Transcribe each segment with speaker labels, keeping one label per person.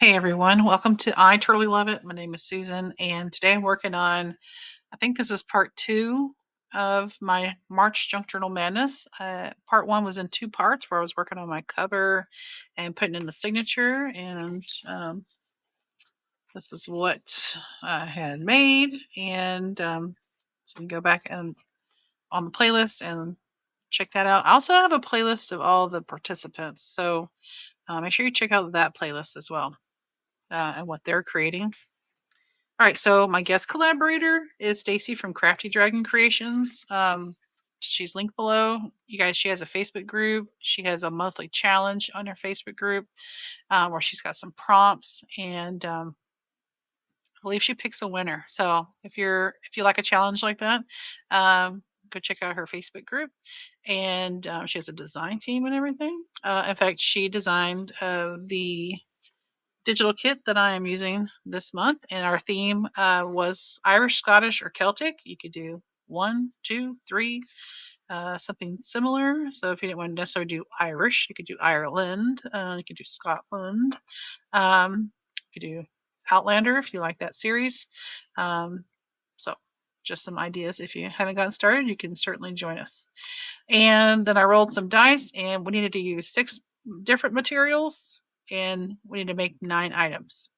Speaker 1: Hey everyone, welcome to I Totally Love It. My name is Susan, and today I'm working on, I think this is part two of my March Junk Journal Madness. Part one was in two parts where I was working on my cover and putting in the signature, and this is what I had made. And so you can go back and on the playlist and check that out. I also have a playlist of all the participants, so make sure you check out that playlist as well and what they're creating. All right, so my guest collaborator is Stacy from Crafty Dragon Creations. She's linked below. You guys, she has a Facebook group. She has a monthly challenge on her Facebook group where she's got some prompts, and I believe she picks a winner. So if you like a challenge like that, go check out her Facebook group. And she has a design team and everything. In fact, she designed the digital kit that I am using this month, and our theme was Irish, Scottish, or Celtic. You could do 1, 2, 3, something similar. So if you didn't want to necessarily do Irish, you could do Ireland. You could do Scotland. You could do Outlander if you like that series. So just some ideas. If you haven't gotten started, you can certainly join us. And then I rolled some dice, and we needed to use 6 different materials, and we need to make 9 items.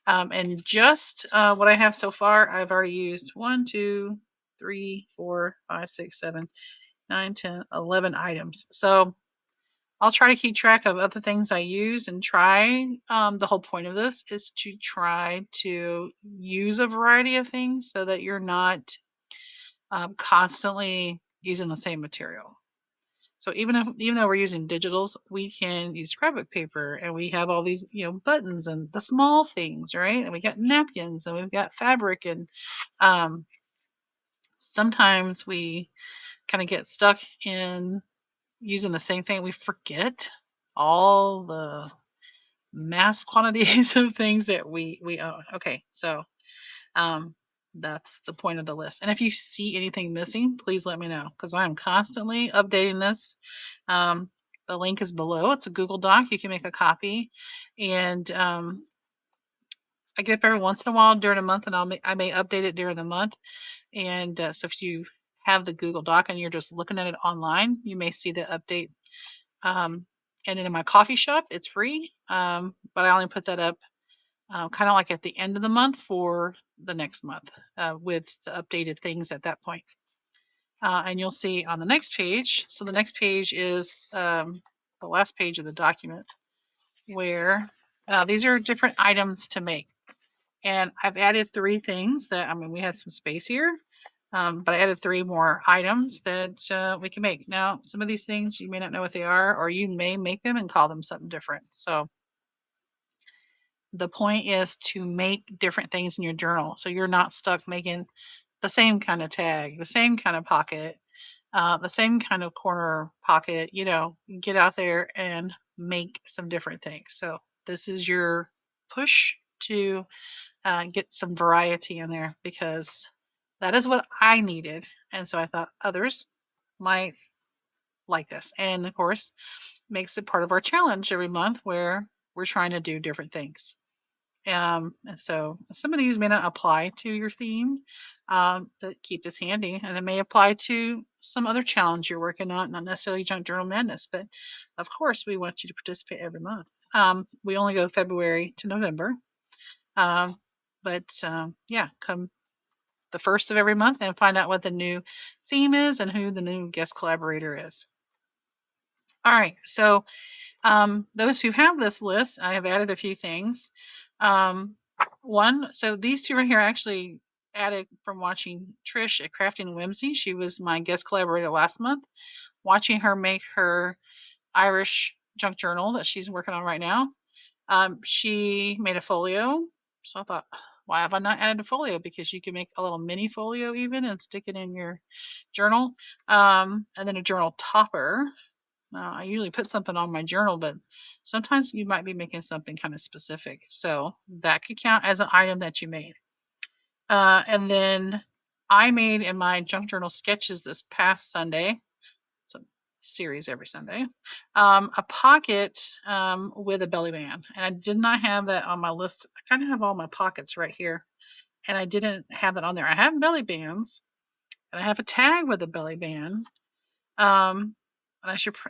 Speaker 1: And just what I have so far, I've already used 1, 2, 3, 4, 5, 6, 7, 9, 10, 11 items. So I'll try to keep track of other things I use and try. The whole point of this is to try to use a variety of things so that you're not constantly using the same material. So even though we're using digitals, we can use scrapbook paper, and we have all these, buttons and the small things, right? And we got napkins, and we've got fabric, and sometimes we kind of get stuck in using the same thing. We forget all the mass quantities of things that we own. Okay, so that's the point of the list. And if you see anything missing, please let me know, because I am constantly updating this. The link is below. It's a Google Doc. You can make a copy, and I get up every once in a while during a month, and I may update it during the month. And so if you have the Google Doc and you're just looking at it online, you may see the update. And then in my coffee shop, it's free, but I only put that up kind of like at the end of the month for the next month with the updated things at that point. And you'll see on the next page. So the next page is the last page of the document, where these are different items to make. And I've added 3 things that, we had some space here, but I added 3 more items that we can make. Now, some of these things you may not know what they are, or you may make them and call them something different. So the point is to make different things in your journal, so you're not stuck making the same kind of tag, the same kind of pocket, the same kind of corner pocket. Get out there and make some different things. So this is your push to get some variety in there, because that is what I needed. And so I thought others might like this. And of course, makes it part of our challenge every month, where we're trying to do different things. And so some of these may not apply to your theme, but keep this handy. And it may apply to some other challenge you're working on, not necessarily Junk Journal Madness, but of course, we want you to participate every month. We only go February to November. Yeah, come the first of every month and find out what the new theme is and who the new guest collaborator is. All right, so those who have this list, I have added a few things. So these 2 right here, I actually added from watching Trish at Crafting Whimsy. She was my guest collaborator last month. Watching her make her Irish junk journal that she's working on right now. She made a folio, so I thought, why have I not added a folio? Because you can make a little mini folio even and stick it in your journal. And then a journal topper. I usually put something on my journal, but sometimes you might be making something kind of specific. So that could count as an item that you made. And then I made in my junk journal sketches this past Sunday. series every Sunday. A pocket with a belly band, and I did not have that on my list. I kind of have all my pockets right here, and I didn't have that on there. I have belly bands, and I have a tag with a belly band. And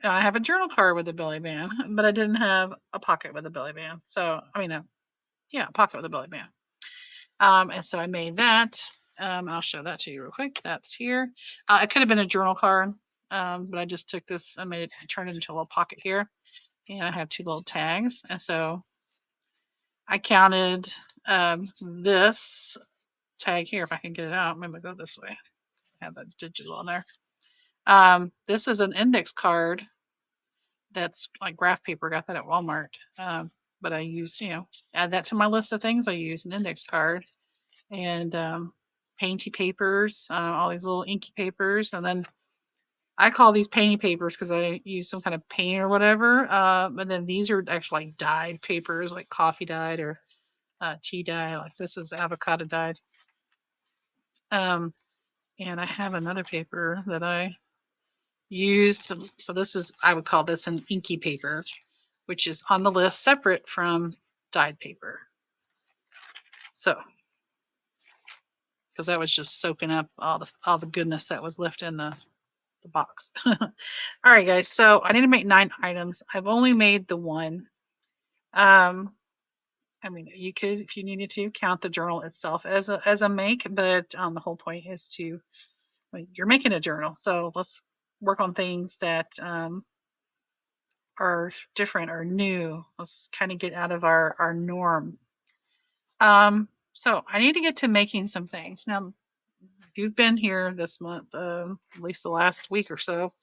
Speaker 1: I have a journal card with a belly band, but I didn't have a pocket with a belly band. So I mean, a pocket with a belly band. And so I made that. I'll show that to you real quick. That's here. It could have been a journal card, but I just took this. I turned it into a little pocket here, and I have 2 little tags. And so I counted this tag here. If I can get it out, maybe go this way. I have that digital on there. This is an index card that's like graph paper. Got that at Walmart. But I used, add that to my list of things. I use an index card and painty papers, all these little inky papers, and then I call these painty papers because I use some kind of paint or whatever. But then these are actually like dyed papers, like coffee dyed or tea dye. Like this is avocado dyed. And I have another paper that I used. So this is, I would call this an inky paper, which is on the list separate from dyed paper. So, because that was just soaking up all the goodness that was left in the box. All right, guys. So I need to make 9 items. I've only made the one. I mean, you could, if you needed to, count the journal itself as a make, but the whole point is to, you're making a journal, so let's work on things that are different or new. Let's kind of get out of our norm. So I need to get to making some things. Now, if you've been here this month, at least the last week or so,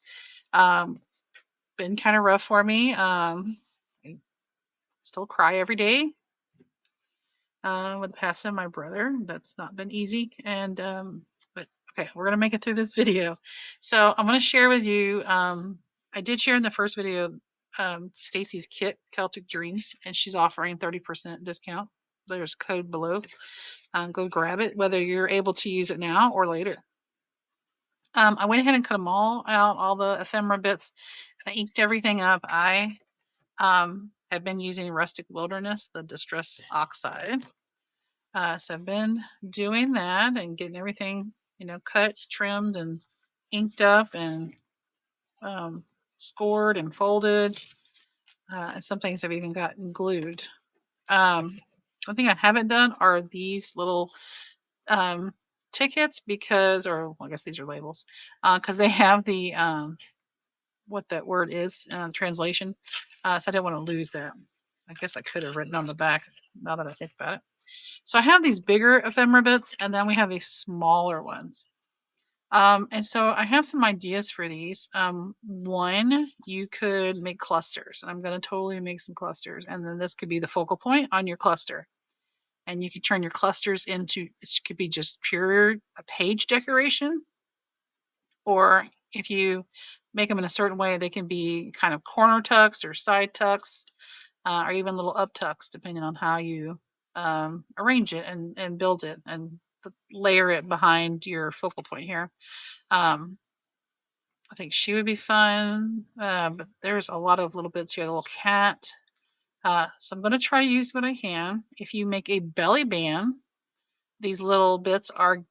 Speaker 1: it's been kind of rough for me. I still cry every day with the passing of my brother. That's not been easy. And but okay, we're gonna make it through this video. So I'm gonna share with you. I did share in the first video Stacy's kit, Celtic Dreams, and she's offering 30% discount. There's a code below. Go grab it, whether you're able to use it now or later. I went ahead and cut them all out, all the ephemera bits, and I inked everything up. I have been using Rustic Wilderness, the Distress Oxide. So I've been doing that and getting everything, cut, trimmed, and inked up, and scored and folded. And some things I've even gotten glued. One thing I haven't done are these little tickets or I guess these are labels, because they have the what that word is translation. So I didn't want to lose that. I guess I could have written on the back now that I think about it. So I have these bigger ephemera bits, and then we have these smaller ones. And so I have some ideas for these. One, you could make clusters, and I'm going to totally make some clusters, and then this could be the focal point on your cluster. And you can turn your clusters into, it could be just pure a page decoration, or if you make them in a certain way, they can be kind of corner tucks or side tucks, or even little up tucks, depending on how you arrange it and build it and layer it behind your focal point here. I think she would be fun, but there's a lot of little bits here. The little cat. So I'm going to try to use what I can. If you make a belly band, these little bits are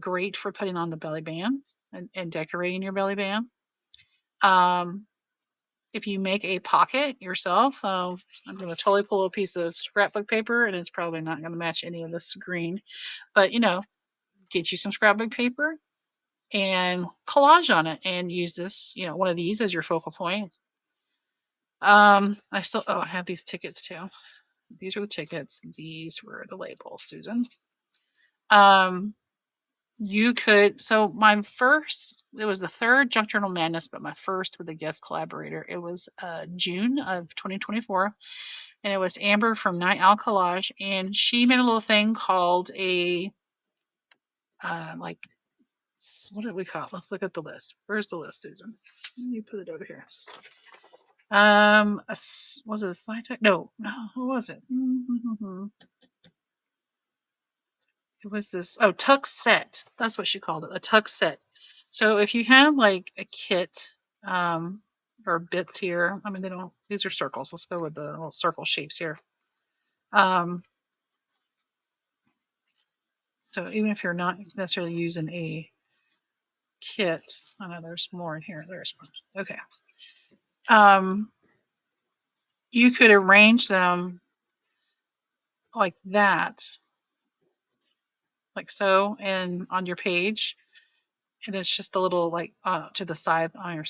Speaker 1: great for putting on the belly band and decorating your belly band. If you make a pocket yourself, I'm going to totally pull a piece of scrapbook paper, and it's probably not going to match any of this green, but get you some scrapbook paper and collage on it and use this, one of these as your focal point. I have these tickets too. These are the tickets. These were the labels, Susan. You could, so it was the third Junk Journal Madness, but my first with a guest collaborator. It was June of 2024, and it was Amber from Night Owl Collage, and she made a little thing called a, what did we call it? Let's look at the list. Where's the list, Susan? Let me put it over here. Was it a slide tag? No, what was it? It was this, tuck set. That's what she called it, a tuck set. So if you have like a kit or bits here. I mean, they don't, these are circles. Let's go with the little circle shapes here. So even if you're not necessarily using a kit, I know there's more in here. There's more. Okay. You could arrange them like that, like so, and on your page, and it's just a little like to the side on your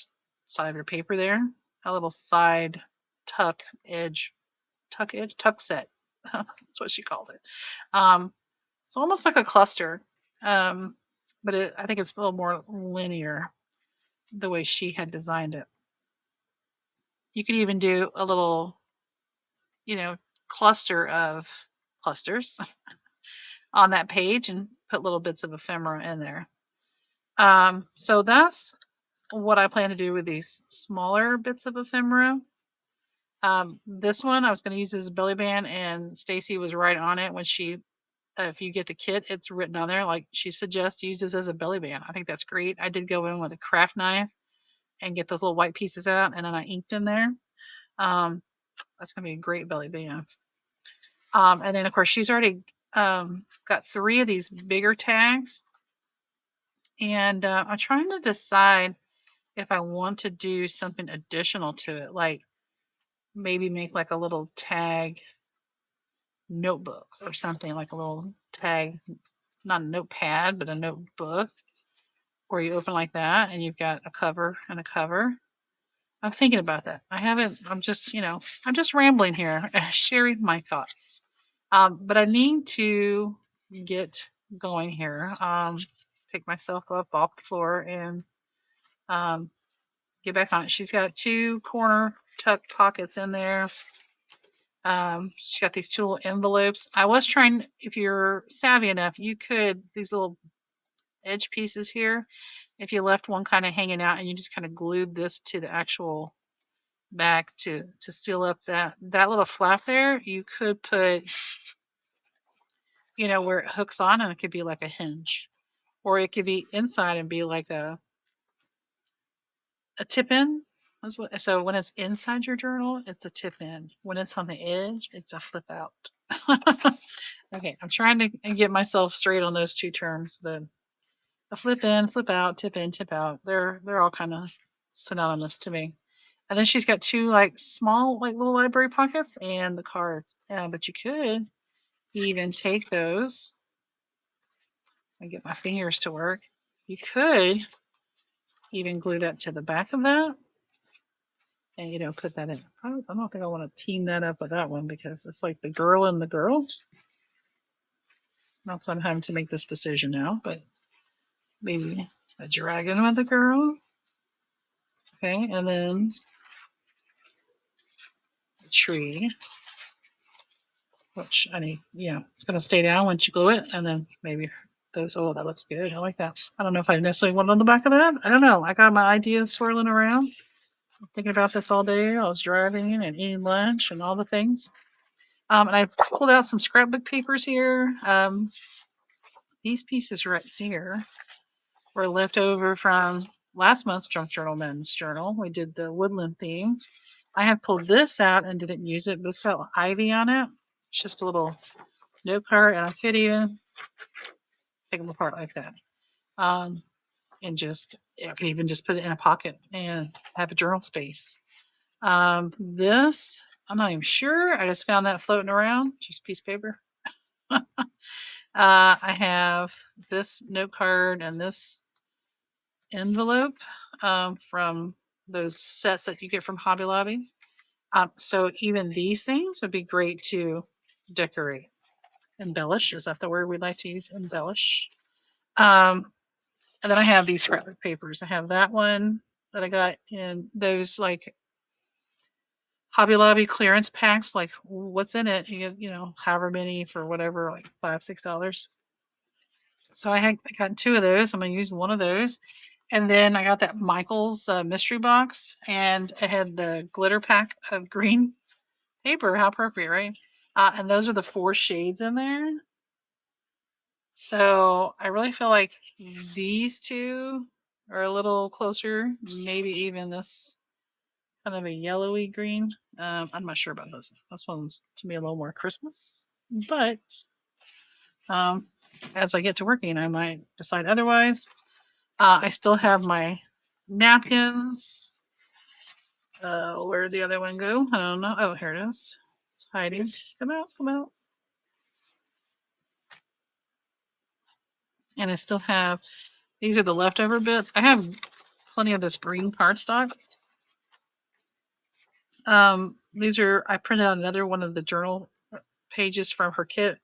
Speaker 1: side of your paper there, a little side tuck edge, tuck set. That's what she called it. It's almost like a cluster, but I think it's a little more linear the way she had designed it. You could even do a little, cluster of clusters on that page and put little bits of ephemera in there. So that's what I plan to do with these smaller bits of ephemera. This one I was going to use as a belly band, and Stacy was right on it when she, if you get the kit, it's written on there like she suggests use this as a belly band. I think that's great. I did go in with a craft knife and get those little white pieces out, and then I inked in there. That's going to be a great belly band. And then of course she's already got 3 of these bigger tags, and I'm trying to decide if I want to do something additional to it, like maybe make like a little tag notebook or something, like a little tag, not a notepad, but a notebook where you open like that and you've got a cover and a cover. I'm thinking about that. I'm just, I'm just rambling here, sharing my thoughts. But I need to get going here. Pick myself up off the floor and get back on it. She's got 2 corner tuck pockets in there. She's got these 2 little envelopes. I was trying, if you're savvy enough, you could, these little edge pieces here, if you left one kind of hanging out and you just kind of glued this to the actual back to seal up that little flap there, you could put, where it hooks on, and it could be like a hinge, or it could be inside and be like a tip in. So when it's inside your journal, it's a tip in. When it's on the edge, it's a flip out. Okay, I'm trying to get myself straight on those 2 terms, but a flip in, flip out, tip in, tip out. They're all kind of synonymous to me. And then she's got 2 like small, like little library pockets and the cards. But you could even take those and get my fingers to work. You could even glue that to the back of that and put that in. I don't think I want to team that up with that one because it's like the girl and the girl. Not that I'm having to make this decision now, but maybe a dragon with a girl. Okay, and then a tree, which I need, it's going to stay down once you glue it, and then maybe those. Oh, that looks good. I like that. I don't know if I necessarily want it on the back of that. I don't know. I got my ideas swirling around. I'm thinking about this all day. I was driving and eating lunch and all the things. And I pulled out some scrapbook papers here. These pieces right here were left over from last month's Junk Journal Men's Journal. We did the woodland theme. I had pulled this out and didn't use it. This felt ivy on it. It's just a little note card, and I could even take them apart like that. And just, I could even just put it in a pocket and have a journal space. This, I'm not even sure. I just found that floating around, just a piece of paper. I have this note card and this envelope from those sets that you get from Hobby Lobby. So even these things would be great to decorate. Embellish, is that the word we'd like to use? Embellish. And then I have these scrapbook papers. I have that one that I got in those like Hobby Lobby clearance packs. Like what's in it? You get, however many for whatever, like $5-6. So I got 2 of those. I'm gonna use one of those. And then I got that Michael's mystery box, and it had the glitter pack of green paper. How appropriate, right? And those are the 4 shades in there. So I really feel like these 2 or a little closer. Maybe even this kind of a yellowy green. I'm not sure about this. This one's to me a little more Christmas, but um, as I get to working, I might decide otherwise. I still have my napkins. Where'd the other one go? I don't know. Oh, here it is. It's hiding. Come out, come out. And I still have, these are the leftover bits. I have plenty of this green cardstock. These are, I printed out another one of the journal pages from her kit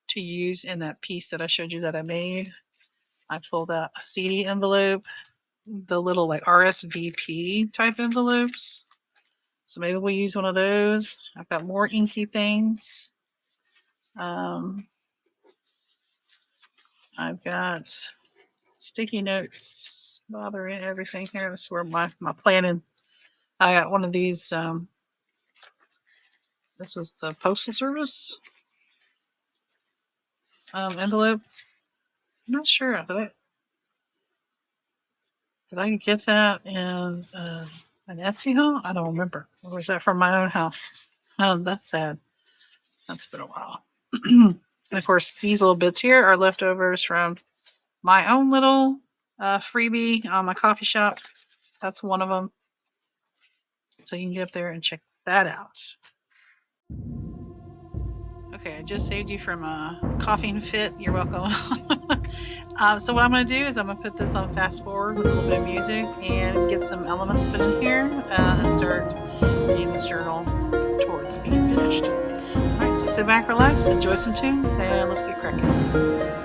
Speaker 1: to use in that piece that I showed you that I made. I pulled out a CD envelope, the little like RSVP type envelopes. So maybe we'll use one of those. I've got more inky things. I've got sticky notes bothering everything here. This is where my planning. I got one of these. This was the Postal Service envelope. I'm not sure. Did I get that in an Etsy haul? I don't remember. Or was that from my own house? Oh, that's sad. That's been a while. And of course, these little bits here are leftovers from my own little freebie on my coffee shop. That's one of them. So you can get up there and check that out. Okay, I just saved you from a coughing fit. You're welcome. So what I'm going to do is I'm going to put this on fast forward with a little bit of music and get some elements put in here and start getting this journal towards being finished. Alright, so sit back, relax, enjoy some tunes, and let's get cracking.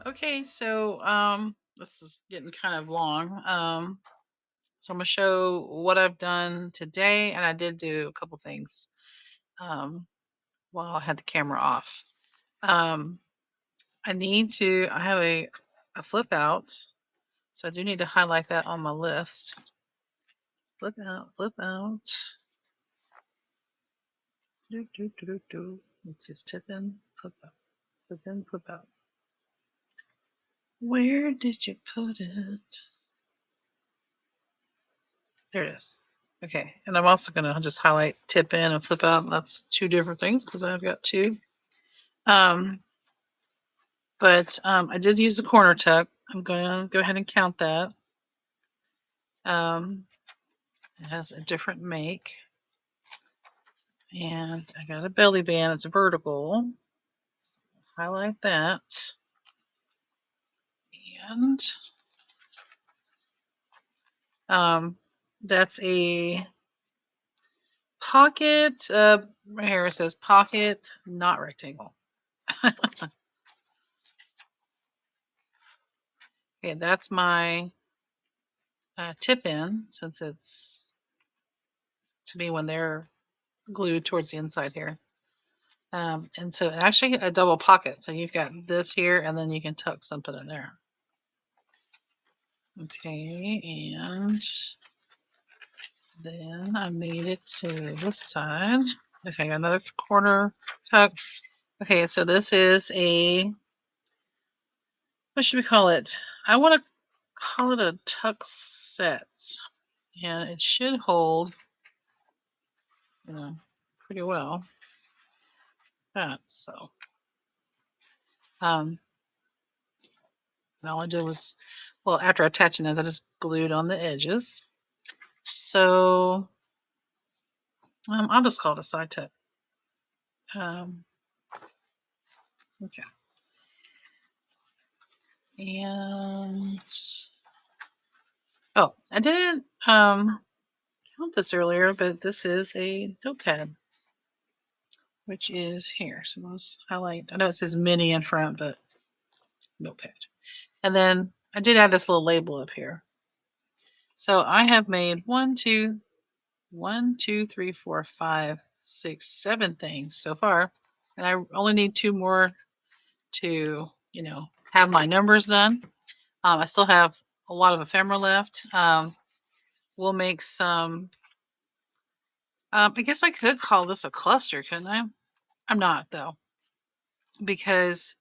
Speaker 1: Okay, so this is getting kind of long. So I'm gonna show what I've done today, and I did do a couple things while I had the camera off. I have a flip out, so I do need to highlight that on my list. Flip out, flip out. It's just tip in, flip out, tip in, flip out. Where did you put it? There it is. Okay, and I'm also going to just highlight tip in and flip out. That's two different things because I've got two. But I did use the corner tuck. I'm going to go ahead and count that. It has a different make. And I got a belly band. It's vertical. Highlight that. And that's a pocket. Right here it says pocket, not rectangle. Okay, that's my tip in, since it's to me when they're glued towards the inside here. And so actually a double pocket. So you've got this here, and then you can tuck something in there. Okay, and then I made it to this side. Okay, got another corner tuck. Okay, so this is what should we call it? I want to call it a tuck set. And it should hold, pretty well. So, and all I did was, well, after attaching those, I just glued on the edges. So, I'll just call it a side tuck. Okay. And, oh, I didn't count this earlier, but this is a notepad, which is here. So let's highlight. I know it says mini in front, but notepad. And then I did add this little label up here. So I have made 1, 2, 3, 4, 5, 6, 7 things so far. And I only need 2 more to, have my numbers done. I still have a lot of ephemera left. We'll make some, I guess I could call this a cluster, couldn't I? I'm not, though, because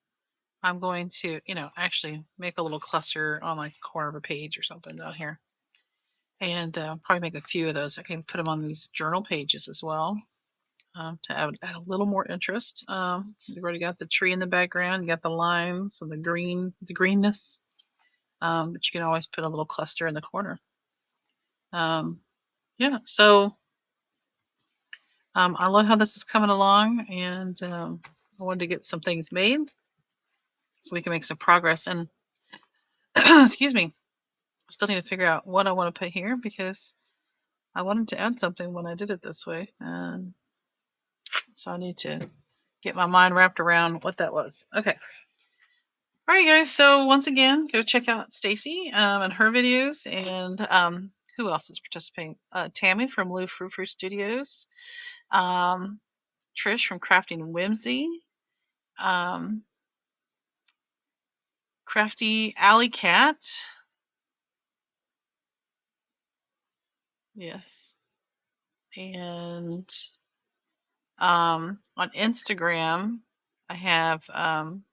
Speaker 1: I'm going to, actually make a little cluster on like a corner of a page or something down here. And probably make a few of those. I can put them on these journal pages as well. to add a little more interest. You've already got the tree in the background, you got the lines and the greenness, but you can always put a little cluster in the corner. Yeah, so I love how this is coming along, and I wanted to get some things made so we can make some progress. And excuse me, I still need to figure out what I want to put here because I wanted to add something when I did it this way, and so I need to get my mind wrapped around what that was. Okay. All right, guys. So once again, go check out Stacy and her videos, and who else is participating? Tammy from Lou Frou Frou Studios, Trish from Crafting Whimsy, Crafty Alley Cat. Yes. And on Instagram, I have I'm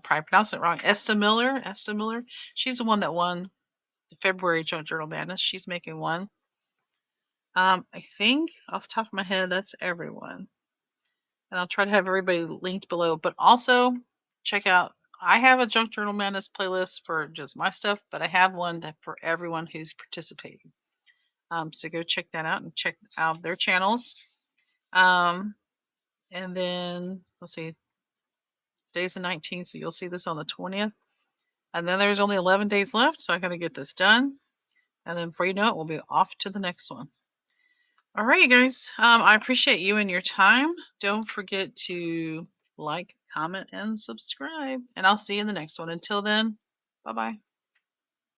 Speaker 1: probably pronouncing it wrong. Esta Miller. Esta Miller. She's the one that won the February Junk Journal Madness. She's making one. I think off the top of my head, that's everyone. And I'll try to have everybody linked below. But also check out, I have a Junk Journal Madness playlist for just my stuff, but I have one for everyone who's participating. So go check that out and check out their channels. And then let's see, today's the 19th, so you'll see this on the 20th. And then there's only 11 days left, so I got to get this done. And then before you know it, we'll be off to the next one. All right, you guys. I appreciate you and your time. Don't forget to like, comment, and subscribe. And I'll see you in the next one. Until then, bye-bye.